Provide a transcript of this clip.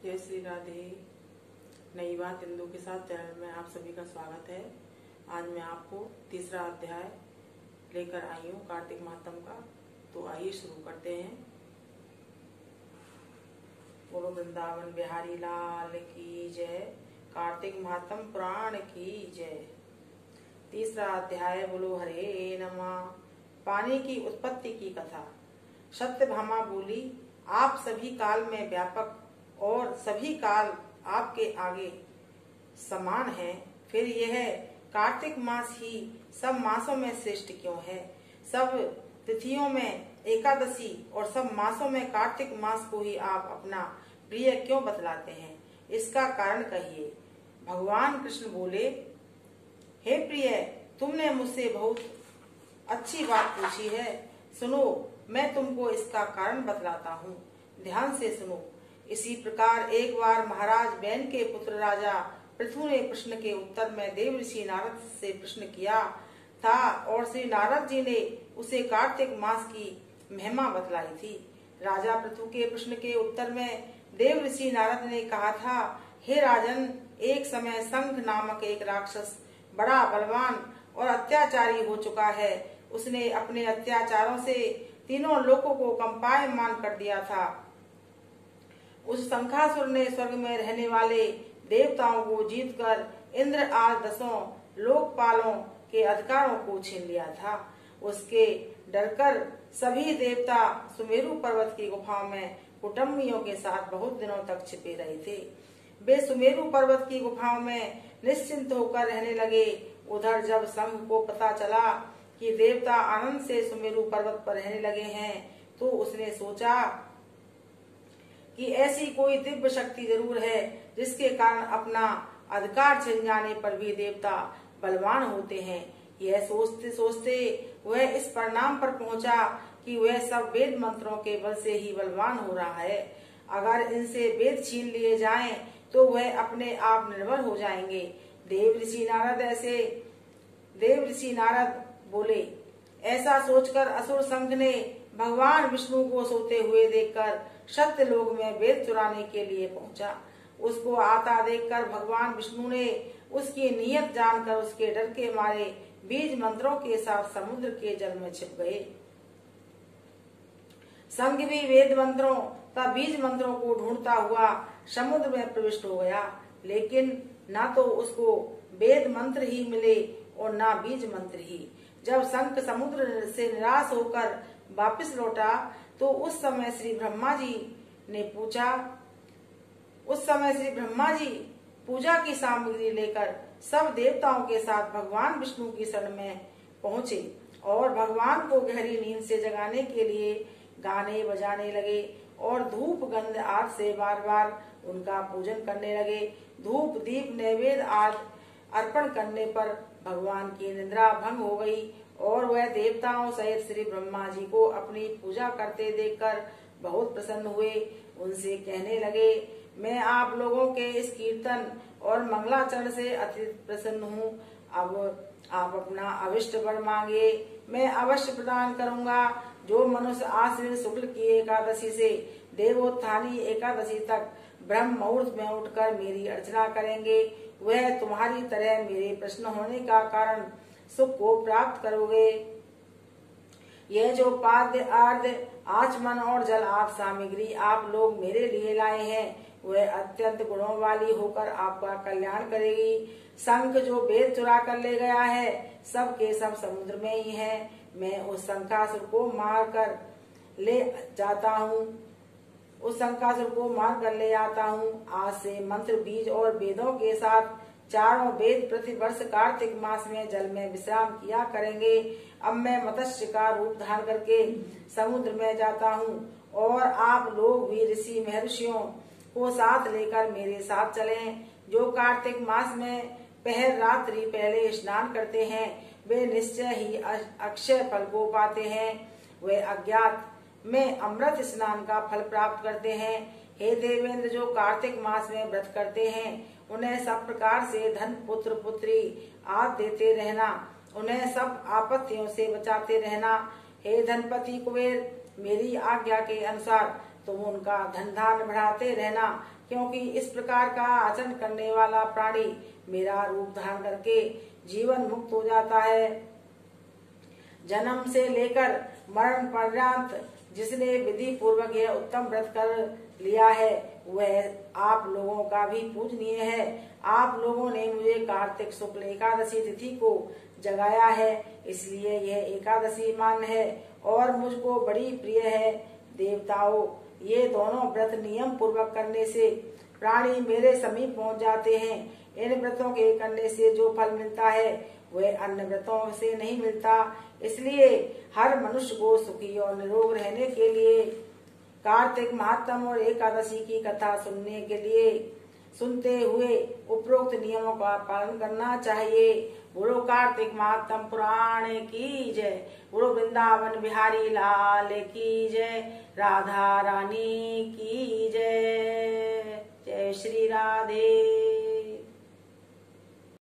जय श्री राधे। नई बात इंदु के साथ चैनल में आप सभी का स्वागत है। आज मैं आपको तीसरा अध्याय लेकर आई हूँ कार्तिक महात्म का। तो आइए शुरू करते हैं। बोलो वृंदावन बिहारी लाल की जय। कार्तिक महात्म पुराण की जय। तीसरा अध्याय। बोलो हरे नमः। पानी की उत्पत्ति की कथा। सत्यभामा बोली, आप सभी काल में व्यापक और सभी काल आपके आगे समान है, फिर यह कार्तिक मास ही सब मासों में श्रेष्ठ क्यों है? सब तिथियों में एकादशी और सब मासों में कार्तिक मास को ही आप अपना प्रिय क्यों बतलाते हैं? इसका कारण कहिए। भगवान कृष्ण बोले, हे प्रिय, तुमने मुझसे बहुत अच्छी बात पूछी है। सुनो, मैं तुमको इसका कारण बतलाता हूँ, ध्यान से सुनो। इसी प्रकार एक बार महाराज बैन के पुत्र राजा पृथु ने प्रश्न के उत्तर में देव ऋषि नारद से प्रश्न किया था और श्री नारद जी ने उसे कार्तिक मास की महिमा बतलाई थी। राजा पृथु के प्रश्न के उत्तर में देव ऋषि नारद ने कहा था, हे राजन, एक समय शंख नामक एक राक्षस बड़ा बलवान और अत्याचारी हो चुका है। उसने अपने अत्याचारों से तीनों लोकों को कंपायमान कर दिया था। उस शंखासुर ने स्वर्ग में रहने वाले देवताओं को जीतकर इंद्र आदि 10 लोकपालों के अधिकारों को छीन लिया था। उसके डरकर सभी देवता सुमेरु पर्वत की गुफाओं में कुटुंबियों के साथ बहुत दिनों तक छिपे रहे थे। वे सुमेरु पर्वत की गुफाओं में निश्चिंत होकर रहने लगे। उधर जब शंख को पता चला कि देवता आनंद से सुमेरु पर्वत पर रहने लगे हैं, तो उसने सोचा कि ऐसी कोई दिव्य शक्ति जरूर है जिसके कारण अपना अधिकार छिन जाने पर भी देवता बलवान होते हैं। यह सोचते सोचते वह इस परिणाम पर पहुंचा कि वह सब वेद मंत्रों के बल से ही बलवान हो रहा है। अगर इनसे वेद छीन लिए जाएं तो वह अपने आप निर्बल हो जाएंगे। देव ऋषि नारद बोले, ऐसा सोचकर असुर संघ ने भगवान विष्णु को सोते हुए देखकर सत्य लोक में वेद चुराने के लिए पहुंचा। उसको आता देखकर भगवान विष्णु ने उसकी नीयत जानकर उसके डर के मारे बीज मंत्रों के साथ समुद्र के जल में छिप गए। संघ भी वेद मंत्रों तथा बीज मंत्रों को ढूंढता हुआ समुद्र में प्रविष्ट हो गया, लेकिन न तो उसको वेद मंत्र ही मिले और न बीज मंत्र ही। जब शंख समुद्र से निराश होकर वापस लौटा तो उस समय श्री ब्रह्मा जी पूजा की सामग्री लेकर सब देवताओं के साथ भगवान विष्णु की शरण में पहुंचे और भगवान को गहरी नींद से जगाने के लिए गाने बजाने लगे और धूप गंध आदि से बार बार उनका पूजन करने लगे। धूप दीप नैवेद्य आदि अर्पण करने पर भगवान की निद्रा भंग हो गई और वह देवताओं सहित श्री ब्रह्मा जी को अपनी पूजा करते देखकर बहुत प्रसन्न हुए। उनसे कहने लगे, मैं आप लोगों के इस कीर्तन और मंगलाचरण से अत्यंत प्रसन्न हूँ। अब आप अपना अभिष्ट वर मांगे, मैं अवश्य प्रदान करूँगा। जो मनुष्य आश्विन शुक्ल की एकादशी से देवोत्थानी एकादशी तक ब्रह्म मुहूर्त में उठकर मेरी अर्चना करेंगे, वह तुम्हारी तरह मेरे प्रसन्न होने का कारण सुख को प्राप्त करोगे। यह जो पाद्य आर्द्य आचमन और जल आदि सामग्री आप लोग मेरे लिए लाए हैं, वह अत्यंत गुणों वाली होकर आपका कल्याण करेगी। शंख जो वेद चुरा कर ले गया है, सब के सब समुद्र में ही है। मैं उस शंखासुर को मार कर ले आता हूँ। आज से मंत्र बीज और वेदों के साथ चारों वेद प्रतिवर्ष कार्तिक मास में जल में विश्राम किया करेंगे। अब मैं मत्स्य का रूप धारण करके समुद्र में जाता हूँ और आप लोग भी ऋषि महर्षियों को साथ लेकर मेरे साथ चलें। जो कार्तिक मास में पहर रात्रि पहले स्नान करते हैं, वे निश्चय ही अक्षय फल को पाते हैं। वे अज्ञात में अमृत स्नान का फल प्राप्त करते हैं। हे देवेंद्र, जो कार्तिक मास में व्रत करते हैं, उन्हें सब प्रकार से धन पुत्र पुत्री आदि देते रहना, उन्हें सब आपत्तियों से बचाते रहना। हे धनपति कुबेर, मेरी आज्ञा के अनुसार तुम उनका धन धान बढ़ाते रहना क्योंकि इस प्रकार का आचरण करने वाला प्राणी मेरा रूप धारण करके जीवन मुक्त हो जाता है। जन्म से लेकर मरण पर्यंत जिसने विधि पूर्वक यह उत्तम व्रत कर लिया है वह आप लोगों का भी पूजनीय है। आप लोगों ने मुझे कार्तिक शुक्ल एकादशी तिथि को जगाया है, इसलिए यह एकादशी मान्य है और मुझको बड़ी प्रिय है। देवताओं, ये दोनों व्रत नियम पूर्वक करने से प्राणी मेरे समीप पहुंच जाते हैं। इन व्रतों के करने से जो फल मिलता है वह अन्य व्रतों से नहीं मिलता। इसलिए हर मनुष्य को सुखी और निरोग रहने के लिए कार्तिक महात्म और एकादशी की कथा सुनते हुए उपरोक्त नियमों का पालन करना चाहिए। बोलो कार्तिक महात्म पुराण की जय। बोलो वृंदावन बिहारी लाल की जय। राधा रानी की जय। जय श्री राधे।